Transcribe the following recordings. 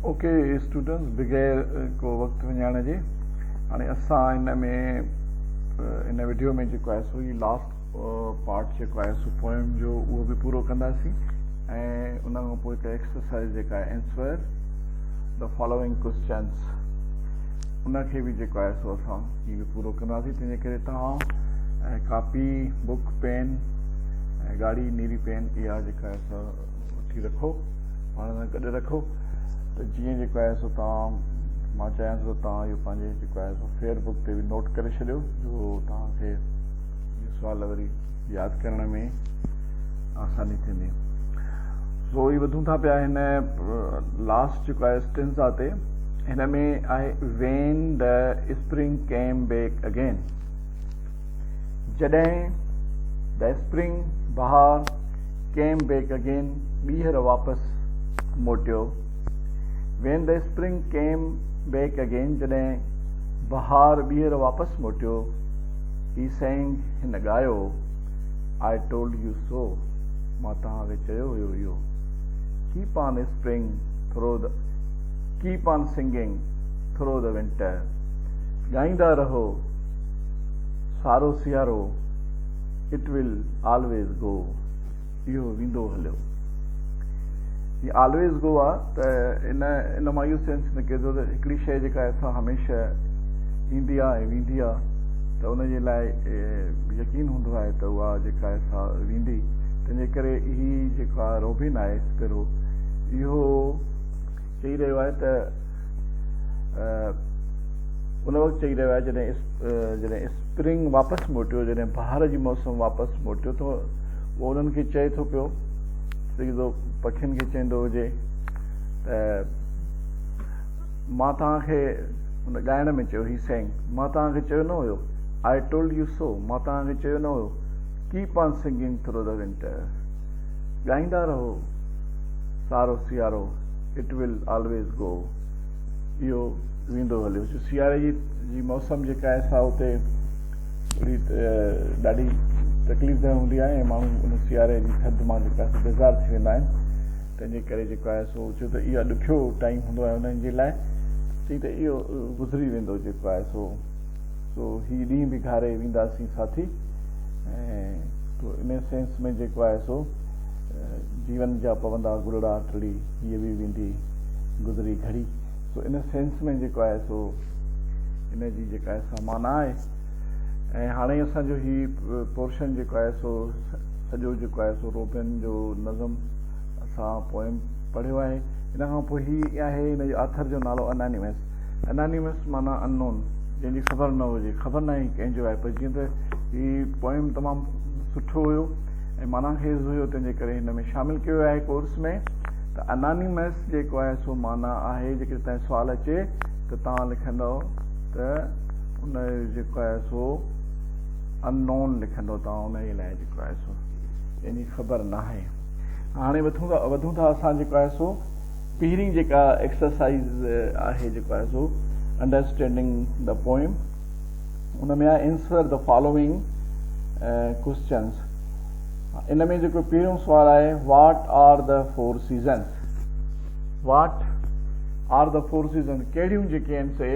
Okay students, बगैर को वक्त वञाइण जे हाणे असां इन वीडियो में जेको आहे सो लास्ट पार्ट जेको आहे सो पोएम जो उहो बि पूरो कंदासीं ऐं उन खां पोइ हिकु एक्सरसाइज़ जेका आहे आंसर द फॉलोइंग क्वेश्चन्स उनखे बि जेको आहे सो असां हीअ बि पूरो कंदासीं। तंहिंजे करे तव्हां कापी बुक पेन ऐं ॻाढ़ी नीरी पेन इहा जेका आहे सो वठी रखो, पाण सां गॾु रखो, त जीअं जेको आहे सो तव्हां मां चाहियां थो तव्हां इहो पंहिंजे जेको आहे सो फेयरबुक ते बि नोट करे छॾियो, जो तव्हांखे इहो सुवाल वरी यादि करण में आसानी थींदी। सो ही वधूं था पिया हिन लास्ट जेको आहे स्टेंजा ते। हिन में आहे when the spring came back again, जॾहिं द स्प्रिंग बहार केम बैक अगेन ॿीहर वापसि मोटियो। When the spring came back again, जॾहिं बहार ॿीहर वापसि मोटियो। ही सेंग, हिन ॻायो, आई टोल्ड यू सो, मां तव्हांखे चयो हुयो इहो। Keep on spring through the keep on singing through the winter, ॻाईंदा रहो सारो सियारो, इट विल ऑलवेज गो, इहो वेंदो हलियो। ये ऑलवेज गो आहे त इन मां इहो सेंस निकिरे थो त हिकिड़ी शइ जेका असां हमेशह ईंदी आहे ऐं वेंदी आहे, त उनजे लाइ यकीन हूंदो आहे त उहा जेका आहे सा वेंदी। तंहिंजे करे ही जेका रोबिन आहे स्पैरो, इहो चई रहियो आहे त उन वक़्तु चई रहियो आहे जॾहिं स्प्रिंग वापसि मोटियो, जॾहिं बहार जी मौसम वापसि मोटियो, त उहो उन्हनि खे चए थो पियो, सिधो पखियुनि खे चवंदो हुजे त मां तव्हांखे हुन ॻाइण में चयो, ही सेंग, मां तव्हांखे चयो न हुयो, आई टोल्ड यू सो, मां तव्हांखे चयो न हुयो, keep on singing through the winter, ॻाईंदा रहो सारो सियारो, इट विल ऑलवेज गो, इहो वेंदो हलियो। जो सियारे जी मौसम जेका आहे सा उते ॾाढी तकलीफ़ हूंदी आहे ऐं माण्हू उन सियारे जी थधि मां जेका आहे बेज़ार थी वेंदा आहिनि। तंहिंजे करे जेको आहे सो छो त इहा ॾुखियो टाइम हूंदो आहे उन्हनि जे लाइ, चई त इहो गुज़री वेंदो जेको आहे सो हीउ ॾींहुं बि घारे वेंदासीं साथी। ऐं तो इन सेंस में जेको आहे सो जीवन जा पवंदा गुलड़ा टड़ी, हीअ बि वेंदी गुज़री घड़ी। सो इन सेंस में जेको आहे सो इन जी जेका आहे सा माना आहे। ऐं हाणे असांजो ही पोर्शन जेको आहे सो सॼो जेको आहे सो रोबिन जो नज़म असां पोएम पढ़ियो आहे। इन खां पोइ ही आहे हिन जे ऑथर जो नालो एनानिमस। एनानिमस माना अननोन, जंहिंजी ख़बर न हुजे, ख़बर न आहे कंहिंजो आहे, पर जीअं त ही पोएम तमामु सुठो हुयो ऐं माना खेज़ हुयो, तंहिंजे करे हिन में शामिलु कयो आहे कोर्स में। त एनानिमस जेको आहे सो माना आहे, जेकॾहिं तव्हां सुवालु अचे त तव्हां लिखंदव त उन जेको आहे सो अननोन लिखंदो, तव्हां उनजे लाइ जेको आहे सो जंहिंजी ख़बर न आहे। हाणे वधूं था असां जेको आहे सो पहिरीं जेका एक्सरसाइज़ आहे जेको आहे सो अंडरस्टैंडिंग द पोएम, उन में आहे आंसर द फॉलोइंग क्वेश्चन्स। इन में जेको पहिरियों सुवालु आहे, what are the four seasons, what are the four season, कहिड़ियूं जेके आहिनि से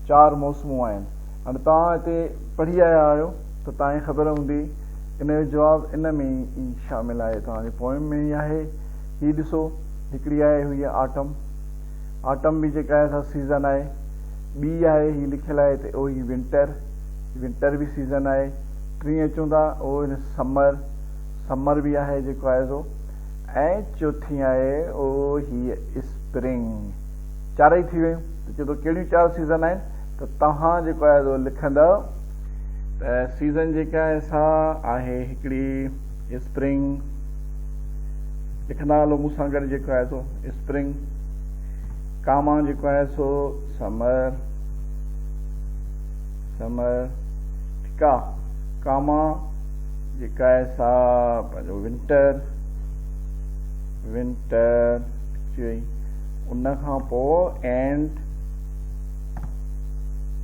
4 मौसमूं आहिनि। हाणे तव्हां हिते पढ़ी आया आहियो त तव्हांखे ख़बर हूंदी, इन जो जवाबु इन में ई शामिल आहे, तव्हांजे पोएम में ई आहे। हीअ ॾिसो, हिकिड़ी आहे हुई ऑटम, ऑटम बि जेका आहे सा सीज़न आहे। ॿी आहे हीअ लिखियलु आहे त ओ ही विंटर, विंटर बि सीज़न आहे। टीं अचूं था ओ हिन समर, समर बि आहे जेको आहे सो। ऐं चौथी आहे ओ हीअ स्प्रिंग। 4 ई थी वियूं, त चए थो कहिड़ियूं 4 सीज़न आहिनि, त तव्हां जेको आहे सो लिखंदव त सीज़न जेका आहे सा आहे हिकिड़ी स्प्रिंग, लिखंदा हलो मूंसां गॾु जेको आहे सो स्प्रिंग। कामा जेको आहे सो समर, समर, ठीकु आहे। कामा जेका आहे सा पंहिंजो विंटर, विंटर अची वई। उन खां पोइ एंड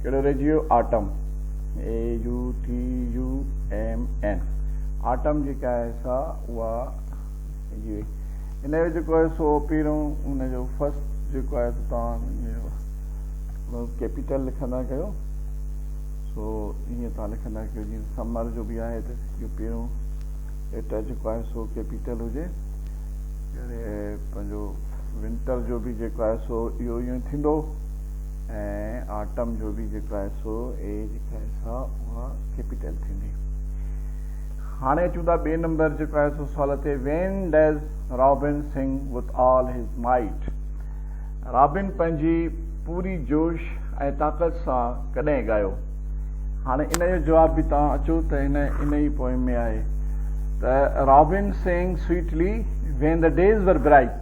कहिड़ो रहिजी वियो, ऑटम, AUTUMN, ऑटम जेका आहे सा उहा रहिजी वई। इन जो जेको आहे सो पहिरियों हुनजो फर्स्ट जेको आहे तव्हां कैपिटल लिखंदा कयो। सो ईअं तव्हां लिखंदा कयो जीअं समर जो बि आहे त इहो पहिरियों लेटर जेको आहे सो कैपिटल हुजे, पंहिंजो विंटर जो बि जेको आहे सो इहो ईअं थींदो, ऐं ऑटम जो बि जेको आहे सो ए जेका आहे सा उहा कैपिटल थींदी। हाणे अचूं था ॿिए नंबर जेको आहे सो सवाल ते, when does robin sing with all his might. Robin पंहिंजी पूरी जोश ऐं ताक़त सां कॾहिं ॻायो। हाणे इन जो जवाब बि तव्हां अचो त इन ई पोइम में आहे त robin sing sweetly when the days were bright.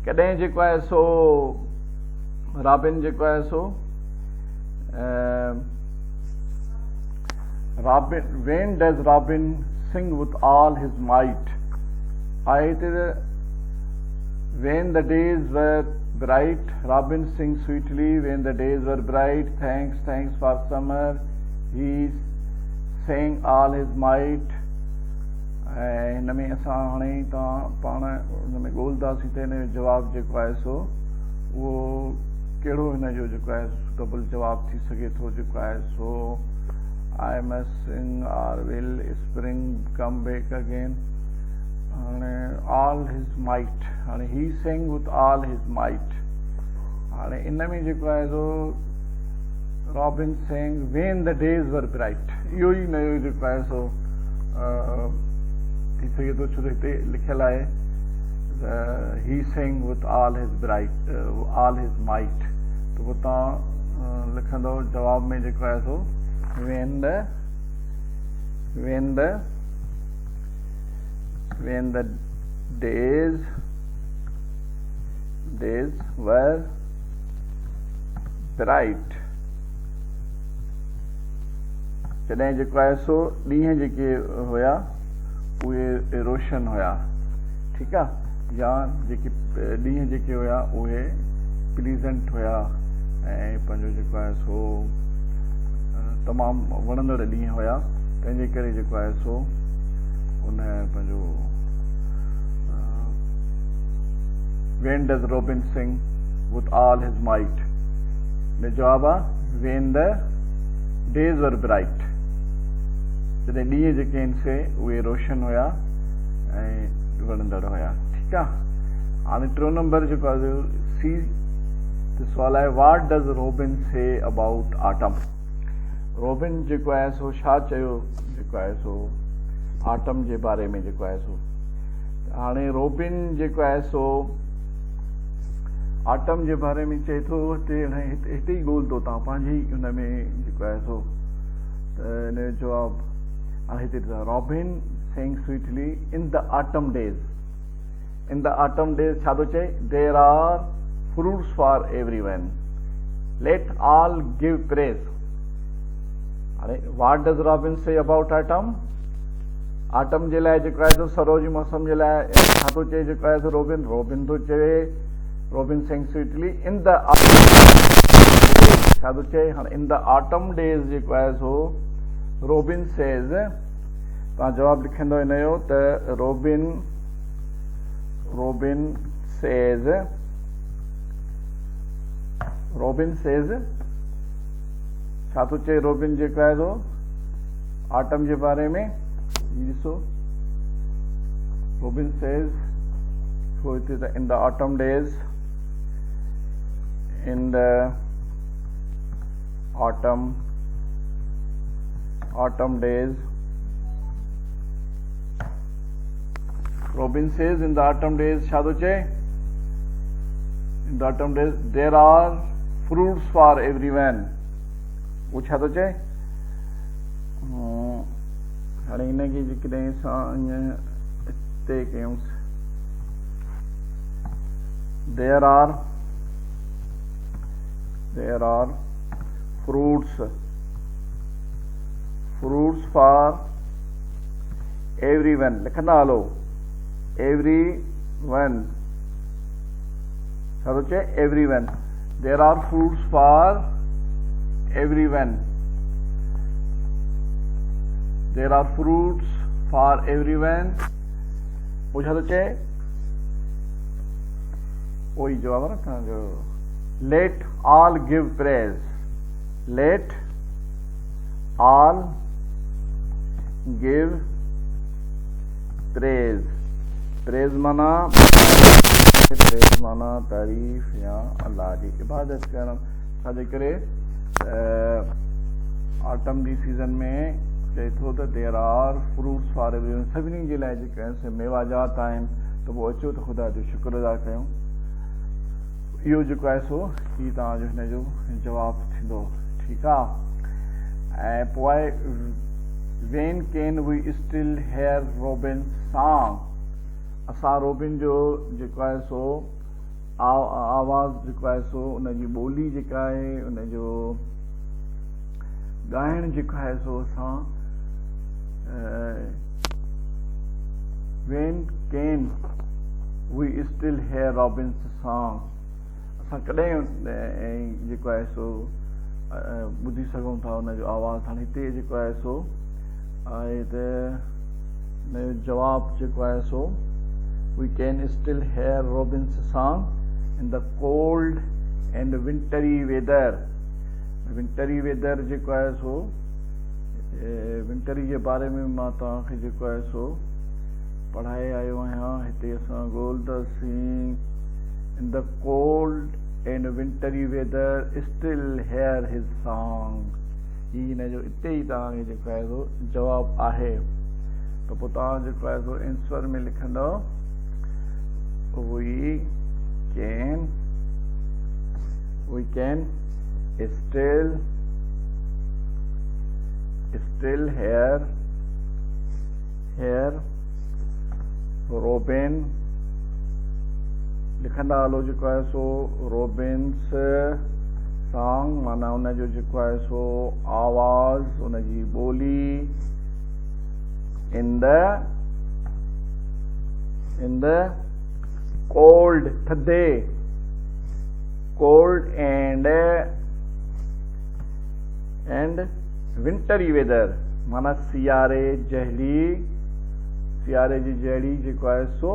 कॾहिं जेको आहे सो रॉबिन जेको आहे सो Robin, when does Robin sing with all his might? When the days were bright, Robin sings sweetly. When the days were bright, thanks, thanks for summer. He sang all his might. हिन में असां हाणे तव्हां पाण हुन में ॻोल्हंदासीं त हिन जो जवाबु जेको आहे सो उहो कहिड़ो हिन जो जेको आहे डबल जवाबु थी सघे थो, जेको आहे सो I must sing or will spring come back again. All his might. He sang with all his might. In में जेको आहे सो Robin sang when the days were bright. इहो ई नयो जेको आहे सो थी सघे थो, छो त हिते लिखियल आहे he sang with all his might। त पोइ तव्हां लिखंदव जवाब में जेको आहे सो when the days were bright। जॾहिं जेको आहे सो ॾींहं जेके हुया उहे रोशन हुया, ठीकु आहे, या जेके ॾींहं जेके हुया उहे प्लीज़ेंट हुया ऐं पंहिंजो जेको आहे सो तमामु वणंदड़ ॾींहं हुया। तंहिंजे करे जेको आहे सो उन पंहिंजो when does robin sing with all his might में जवाबु आहे when the days were bright. जॾहिं ॾींहं जेके आहिनि से उहे रोशन हुया ऐं वणंदड़ हुया, ठीकु आहे। हाणे टियों नंबर जेको आहे सी सुवालु आहे, what does robin say about autumn. Robin जेको आहे सो छा चयो जेको आहे सो ऑटम जे बारे में जेको आहे सो। हाणे रॉबिन जेको आहे सो ऑटम जे बारे में चए थो, हिते ई ॻोल्हंदो तव्हां पंहिंजी हुन में जेको आहे सो त हिन जो जवाबु हाणे हिते robin sang sweetly in the autumn days। in the autumn days छा थो चए, there are fruits for everyone, let all give praise। What does Robin say about autumn? Autumn जे लाइ जेको आहे सो सरोज मौसम जे लाइ छा थो चए जेको आहे सो रॉबिन थो चए robin sang sweetly in the छा थो चए हाणे in the autumn days जेको आहे सो रॉबिन says, तव्हां जवाबु लिखंदो हिन जो त रॉबिन says छा थो चए रॉबिन जेको आहे सो ऑटम जे बारे में। ॾिसो robin says so it is in the autumn days, in the autumn days Robin says in the autumn days छा थो चए in the autumn days there are fruits for everyone। वो छा थो चए हाणे हिनखे जेकॾहिं असां ईअं हिते कयूंसि there are fruits for everyone। लिखंदा हलो everyone छा थो चए everyone, there are fruits for everyone, there are fruits for everyone। वो छा थो चए वही जवाब है ना तव्हांजो let all give praise, let all give praise, praise माना तारीफ़ या अल्लाह जी इबादत करण छाजे करे ऑटम जी सीज़न में चए थो त there are fruits for everyone सभिनी जे लाइ जेके आहिनि मेवाजात आहिनि त पोइ अचो त ख़ुदा जो शुक्र अदा कयूं इहो जेको आहे सो हीउ तव्हांजो हिन जो जवाबु थींदो ठीकु आहे ऐं पोइ आहे when can we still hear robin song असां रोबिन जो जेको आहे सो आवाज़ जेको आहे सो उनजी ॿोली जेका आहे उनजो ॻाइणु जेको आहे सो असां when can we still hear robin's song असां कॾहिं जेको आहे सो ॿुधी सघूं था उनजो आवाज़ हाणे हिते जेको आहे सो आहे त हुनजो जवाबु जेको आहे सो we can still hear Robin's song in the cold and wintry weather. Wintry weather जेको आहे सो विंटरी जे बारे में मां तव्हांखे जेको आहे सो पढ़ाए आयो आहियां हिते असां ॻोल्ह था सीं in the cold and wintry weather still hear his song ही हिन जो हिते ई तव्हांखे जेको आहे सो जवाबु आहे त पोइ तव्हां जेको आहे सो आंसर में लिखंदव we can still hear Robin लिखंदा हलो जेको आहे सो रोबिन्स सॉन्ग माना उनजो जेको आहे सो आवाज़ उनजी ॿोली in the cold थधे cold and wintry weather माना सियारे जी जहिड़ी जेको आहे सो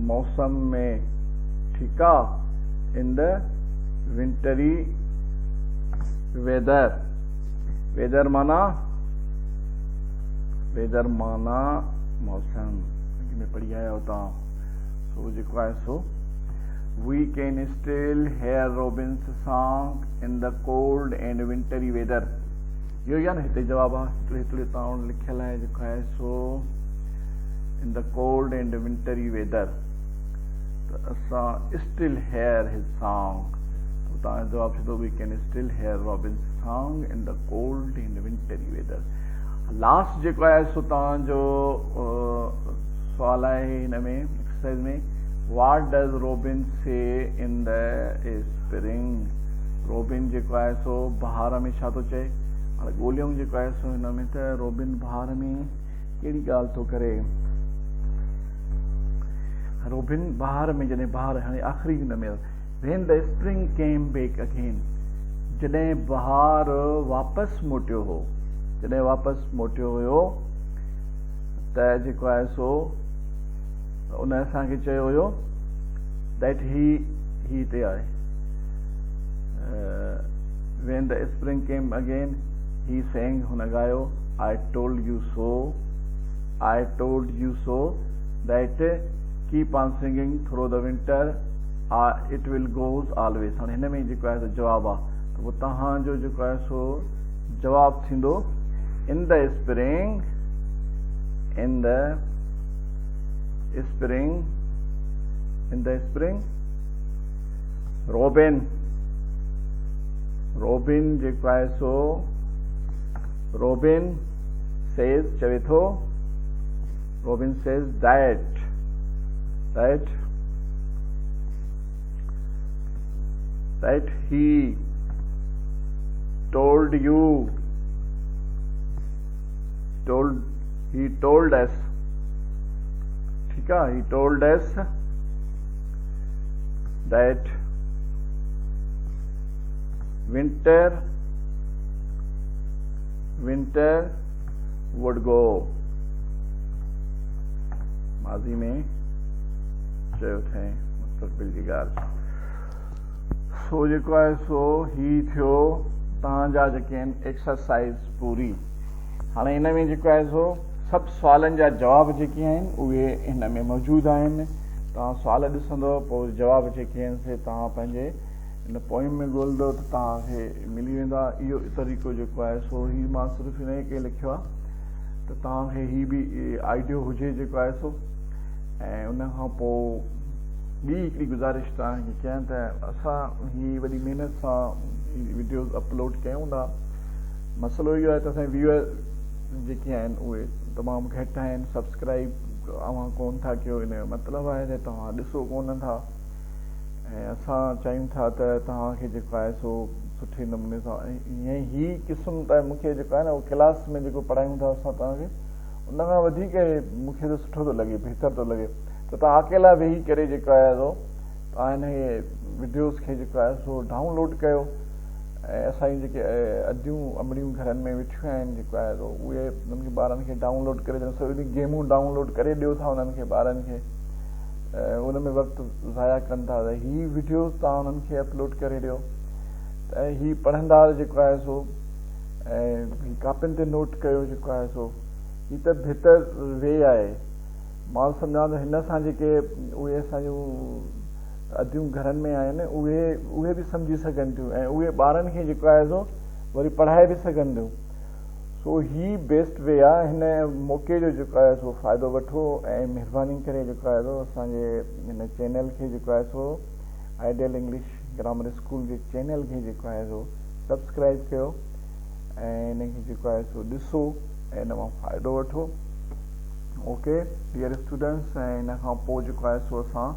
मौसम में ठीकु आहे इन द विंटरी वेदर माना मौसम में पढ़ी आया होता सो जेको आहे सो we can still hear Robin's song in the cold and wintry weather इहो ई आहे न हिते जवाबु आहे हिकिड़े तव्हां लिखियलु आहे जेको आहे सो in the cold and wintry weather त असां still hear his song तव्हांजो जवाबु थींदो we can still hear Robin's song in the cold and wintry weather last जेको आहे सो तव्हांजो सवाल आहे हिन में एक्सरसाइज में what does Robin say in the spring robin जेको आहे सो बहार में छा थो चए हाणे ॻोल्हियूं जेको आहे सो हिन में त रोबिन बहार में कहिड़ी ॻाल्हि थो करे रोबिन बहार में जॾहिं बहार हाणे आख़िरी हिन में when the spring came back again जॾहिं बहार वापसि मोटियो हो त जेको आहे सो उन असांखे चयो हुयो दैट ही हिते आहे when the spring came again he sang हुन ॻायो I told you so that keep on singing through the winter it will goes always हाणे हिन में जेको आहे सो जवाबु आहे त पोइ तव्हांजो जेको आहे सो जवाबु थींदो in the spring Robin जेको आहे सो Robin says चवे थो Robin says that he told us ठीक है he told us that winter would go माजी में चयो थे मुस्तक़बिल जी ॻाल्हि। सो जेको आहे सो ही थियो तव्हांजा जेके आहिनि एक्सरसाइज़ पूरी। हाणे हिन में जेको आहे सो सभु सुवालनि जा जवाब जेके आहिनि उहे हिन में मौजूदु आहिनि। तव्हां सुवाल ॾिसंदव पोइ जवाब जेके आहिनि से तव्हां पंहिंजे हिन पोइम में ॻोल्हंदव त तव्हांखे मिली वेंदा। इहो तरीक़ो जेको आहे सो ही मां सिर्फ़ु हिन खे लिखियो आहे त तव्हांखे ही बि आइडियो हुजे जेको आहे सो। ऐं उन खां पोइ ॿी हिकिड़ी गुज़ारिश तव्हांखे कयां त असां ही वॾी महिनत सां वीडियोज़ अपलोड कयूं था। मसइलो इहो आहे त असांजे व्यूअर जेके आहिनि उहे तमामु घटि आहिनि। सब्सक्राइब अव्हां कोन था कयो, इन जो मतिलबु आहे त तव्हां ॾिसो कोन था। ऐं असां चाहियूं था त तव्हांखे जेको आहे सो सुठे नमूने सां ईअं ही क़िस्म त मूंखे जेको आहे न उहो क्लास में जेको पढ़ायूं था असां तव्हांखे उन खां वधीक मूंखे त सुठो थो लॻे, बहितर थो लॻे त तव्हां अकेला वेही करे जेको आहे सो तव्हां हिन वीडियोज़ खे जेको आहे सो डाउनलोड कयो। ऐं असांजी जेके अदियूं अमड़ियूं घरनि में वेठियूं आहिनि जेको आहे सो उहे उन्हनि खे ॿारनि खे डाउनलोड करे सॼी गेमूं डाउनलोड करे ॾियो था उन्हनि खे ॿारनि खे। उन में वक़्तु ज़ाया कनि था त ही वीडियोज़ तव्हां उन्हनि खे अपलोड करे ॾियो त ही पढ़ंदा जेको आहे सो ऐं कापियुनि ते नोट कयो जेको आहे सो। ही त बहितर वे आहे। मां सम्झां थो हिन सां जेके उहे असांजूं अदियूं घरनि में आहिनि उहे बि सम्झी सघनि थियूं ऐं उहे ॿारनि खे जेको आहे सो वरी पढ़ाए बि सघनि थियूं। सो ही बेस्ट वे आहे। हिन मौक़े जो जेको आहे सो फ़ाइदो वठो ऐं महिरबानी करे जेको आहे सो असांजे हिन चैनल खे जेको आहे सो आइडियल इंग्लिश ग्रामर स्कूल जे चैनल खे जेको आहे सो सब्सक्राइब कयो ऐं हिन खे जेको आहे सो ॾिसो ऐं हिन मां फ़ाइदो वठो। ओके डियर स्टूडेंट्स, ऐं हिन खां पोइ जेको आहे सो असां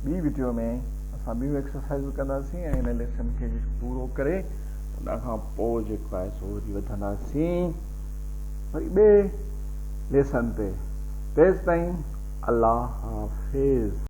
ॿी वीडियो में असां ॿियूं एक्सरसाइज़ कंदासीं ऐं हिन लेसन खे पूरो करे उन खां पोइ जेको आहे सो वरी वधंदासीं वरी ॿिए लेसन ते। तेसि ताईं अल्लाह हाफ़िज़।